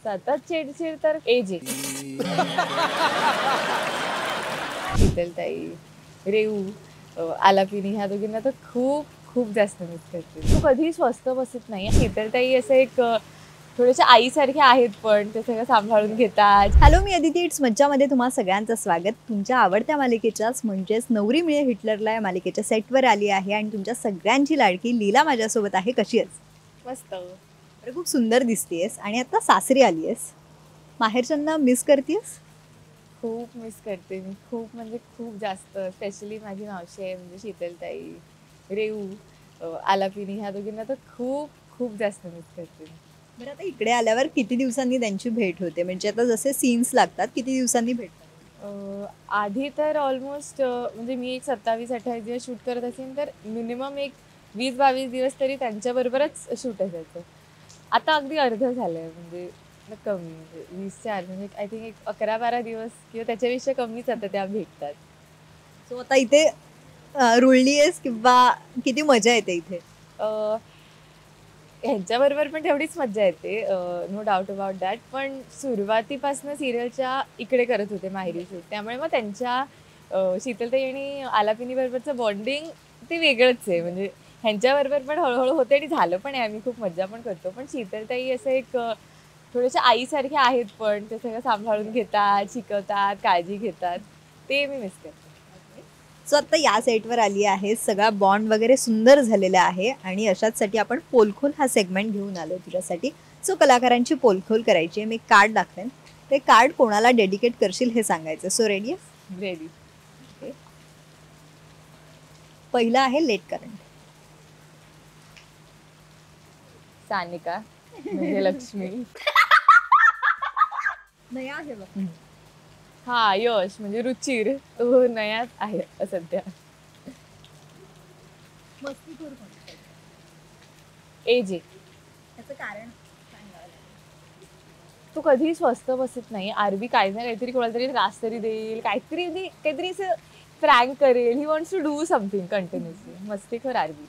सतत चिडचिड तर एजे शीतलताई, रेऊ, आलापिनी ह्या दोघींना तर खूप खूप जास्त मिस करते. तो कधीही स्वस्थ बसत नाही. शीतलताई असं एक थोडेसे आईसारखे आहेत, पण ते सगळं सांभाळून घेतात. Hello, me Aditi. इट्स मज्जामध्ये तुम्हा सगळ्यांचं स्वागत. तुमच्या आवडत्या मालिकेच्याच म्हणजेच नवरी मिळे हिटलरला या मालिकेच्या सेटवर आली आहे आणि तुमच्या सगळ्यांची लाडकी लीला माझ्यासोबत आहे. कशी आहेस? मस्त. अरे, खूप सुंदर दिसतेस आणि आता सासरी आली आहेस. माहेरच्यांना मिस करतेस? खूप मिस करते मी, खूप म्हणजे खूप जास्त. स्पेशली माझी मावशी आहे म्हणजे शीतलताई, रेऊ, आलापिनी ह्या दोघींना तर खूप खूप जास्त मिस करते मी. बरं, आता इकडे आल्यावर किती दिवसांनी त्यांची भेट होते? म्हणजे आता जसे सीन्स लागतात किती दिवसांनी भेटतात? आधी तर ऑलमोस्ट म्हणजे मी एक 27-28 दिवस शूट करत असेल तर मिनिमम एक 20-22 दिवस तरी त्यांच्याबरोबरच शूट असायचं. आता अगदी अर्ध झालंय, म्हणजे कमी, म्हणजे 20 म्हणजे आय थिंक एक 11-12 दिवस किंवा त्याच्यापेक्षा कमीच आता त्या भेटतात. सो आता इथे रुळली आहेस किंवा किती मजा येते इथे? अ, ह्यांच्याबरोबर पण तेवढीच मज्जा येते, नो डाऊट अबाउट दॅट. पण सुरुवातीपासून सिरियलच्या इकडे करत होते माहेरी शूट, त्यामुळे मग त्यांच्या शीतलताई आणि आलापिनी बरोबरचं बॉन्डिंग ते वेगळंच आहे. म्हणजे ह्यांच्याबरोबर पण हळूहळू होते आणि झालं पण आहे. आम्ही खूप मज्जा पण करतो. पण शीतलताई असं एक थोडेसे आईसारखे आहेत, पण ते सगळं सांभाळून घेतात, शिकवतात, काळजी घेतात. ते मी मिस करते. सो आता या सेटवर आली आहे, सगळा बॉन्ड वगैरे सुंदर झालेला आहे आणि अशाचसाठी आपण पोलखोल हा सेगमेंट घेऊन आलो तुझ्यासाठी. सो कलाकारांची पोलखोल करायची आहे. मी कार्ड दाखवेन, ते कार्ड कोणाला डेडिकेट करशील हे सांगायचं. So ready? रेडी. पहिलं आहे लेट करंट. सानिका म्हणजे लक्ष्मी. नया आहे बघ. हा, यश म्हणजे रुचिर, तो नयाच आहे सध्या. मस्तीखोर कोण? एजे. त्याचं कारण तो कधीही स्वस्थ बसत नाही. आरबी काही ना काहीतरी कोणाला तरी त्रास तरी देईल, काहीतरी असं फ्रँक करेल. He wants to do something continuously. मस्तीखोर आरबी.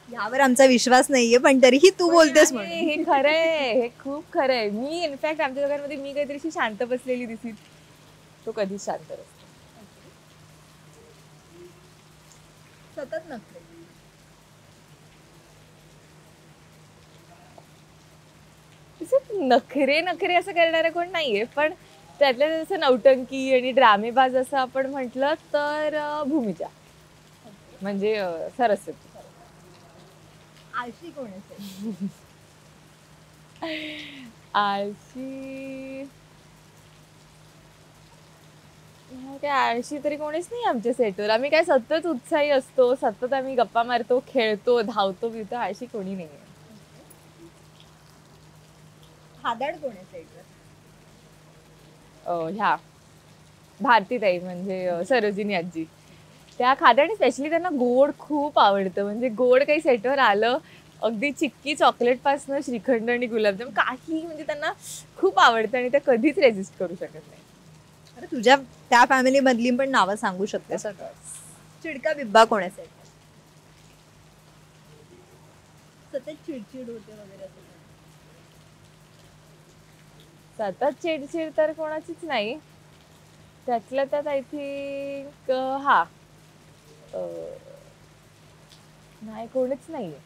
यावर आमचा विश्वास नाहीये, पण तरीही तू बोलतेस हे म्हणून. हे खरंय, हे खूप खरंय. मी इनफॅक्ट आमच्या दोघांमध्ये मी काहीतरी अशी शांत बसलेली दिसील, तो कधीच शांत नसतो. सतत नखरे. तसं नखरे नखरे असं करणारं कोण नाहीये, पण त्यातल्या जसं नौटंकी आणि ड्रामेबाज असं आपण म्हटलं तर भूमिजा म्हणजे सरस्वती. आळशी कोण असेल? आळशी काय, आळशी तरी कोणीच नाही आमच्या सेटवर. आम्ही काय सतत उत्साही असतो, सतत आम्ही गप्पा मारतो, खेळतो, धावतो बिवतो. आळशी कोणी नाहीये. हादड कोण आहे सेटवर? ह्या भारतीताई म्हणजे सरोजिनी आजी. त्या खात्या आणि स्पेशली त्यांना गोड खूप आवडतं. म्हणजे गोड काही सेटवर आलं, अगदी चिक्की चॉकलेट पासनं श्रीखंड आणि गुलाबजाम काही, म्हणजे त्यांना खूप आवडतं आणि त्या कधीच रेजिस्ट करू शकत नाही. अरे, तुझ्या त्या फॅमिली मधली पण नावं सांगू शकतेस? चिडका बिब्बा कोण आहे सेटवर? सतत चिडचिड होते वगैरे असं. सतत चिडचिड तर कोणाचीच नाही. त्यातल्या त्यात आय थिंक हा नाही, कोणीच नाहीये.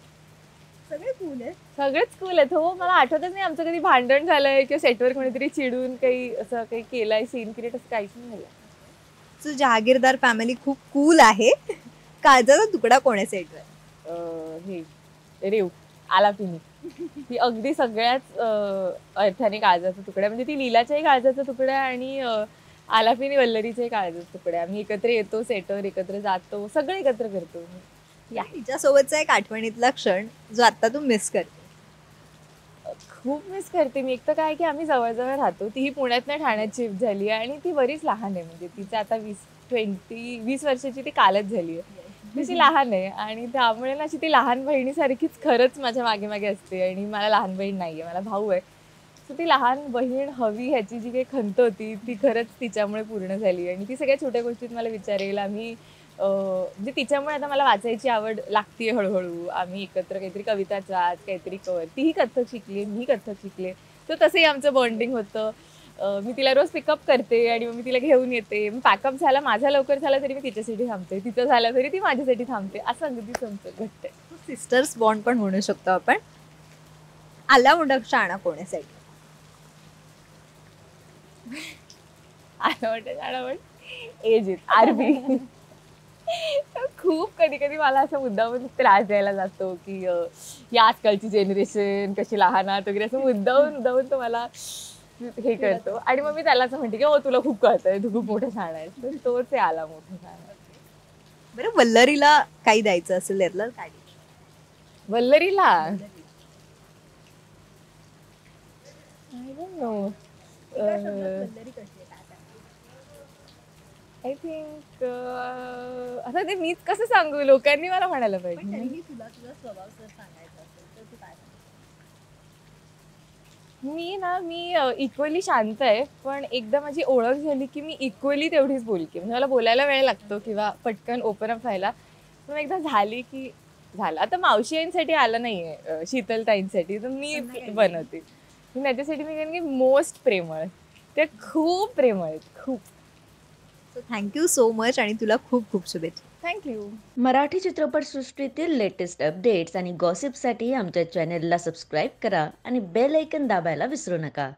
सगळे कूल आहेत. सगळेच कूल आहेत. हो, मला आठवतच नाही आमचं कधी भांडण झालंय किंवा सेटवर कोणीतरी चिडून काही असं काही केलंय, सीन क्रिएट असं काहीच नाही झालं. सो जहागीरदार फॅमिली खूप कूल आहे. काळजाचा तुकडा कोण आहे सेटवर? हे रेव, आलापिनी. ती अगदी सगळ्याच अर्थाने काळजाचा तुकडा, म्हणजे ती लीलाच्याही काळजाचा तुकडा आणि आलापिनी वल्लरीच्याही काळजाचा तुकडा. आम्ही एकत्र येतो सेटवर, एकत्र जातो, सगळं एकत्र करतो. या हिच्यासोबतचा एक आठवणीतला क्षण जो आता तू मिस करते. खूप मिस करते मी. एक तर काय की आम्ही जवळजवळ राहतो. तीही पुण्यातनं ठाण्यात शिफ्ट झाली आहे आणि ती बरीच लहान आहे. म्हणजे तिचं आता 20 वर्षाची ती कालच झाली आहे. तशी लहान आहे आणि त्यामुळे ना अशी ती लहान बहिणीसारखीच खरंच माझ्या मागे मागे असते. आणि मला लहान बहीण नाही आहे, मला भाऊ आहे. सो ती लहान बहीण हवी ह्याची जी काही खंत होती ती खरंच तिच्यामुळे पूर्ण झाली. आणि ती सगळ्या छोट्या गोष्टीत मला विचारेल. आम्ही म्हणजे तिच्यामुळे आता मला वाचायची आवड लागतीये हळूहळू. आम्ही एकत्र काहीतरी कविताच वाच, काहीतरी कर. तीही कथ्थक शिकली, मीही कथ्थक शिकले. तर तसंही आमचं बॉन्डिंग होतं. मी तिला रोज पिकअप करते आणि मग मी तिला घेऊन येते. मग पॅकअप झाला, माझा लवकर झाला तरी मी तिच्यासाठी थांबते, तिचं झालं तरी ती माझ्यासाठी थांबते. असं अगदीच आमचं घट्ट आहे. सिस्टर्स बॉन्ड पण म्हणू शकतो आपण. आला मोठा शाणा कोण आहे साईड? पण एज इज आरबी. खूप कधी कधी मला असं मुद्दामून त्रास द्यायला जातो की या आजकालची जनरेशन कशी लहान आहात वगैरे, असं मुद्दामून तो मला हे करतो. आणि मग मी त्याला असं म्हणते की हो तुला खूप कळतंय, तू खूप मोठा शाणा आहेस. तर तोच आहे आला मोठा शाणा. बरं, वल्लरीला काही द्यायचं असेल त्यातलं काय द्यायचं? वल्लरीला I don't know. I think आता ते मीच कसं सांगू, लोकांनी मला म्हणायला पाहिजे. मी इक्वली शांत आहे, पण एकदा माझी ओळख झाली की मी इक्वली तेवढीच बोलकी. म्हणजे मला बोलायला वेळ लागतो किंवा पटकन ओपन अप व्हायला. पण एकदा झाली की झालं. आता मावशींसाठी आलं नाहीये, शीतलताईंसाठी तर मी बनवते. त्याच्यासाठी मी कारण की मोस्ट प्रेमळ, ते खूप प्रेमळ आहेत, खूप. थँक्यू सो मच आणि तुला खूप खूप शुभेच्छा. थँक्यू. मराठी चित्रपटसृष्टीतील लेटेस्ट अपडेट्स आणि गॉसिपसाठी आमच्या चॅनेलला सबस्क्राईब करा आणि बेल ऐकन दाबायला विसरू नका.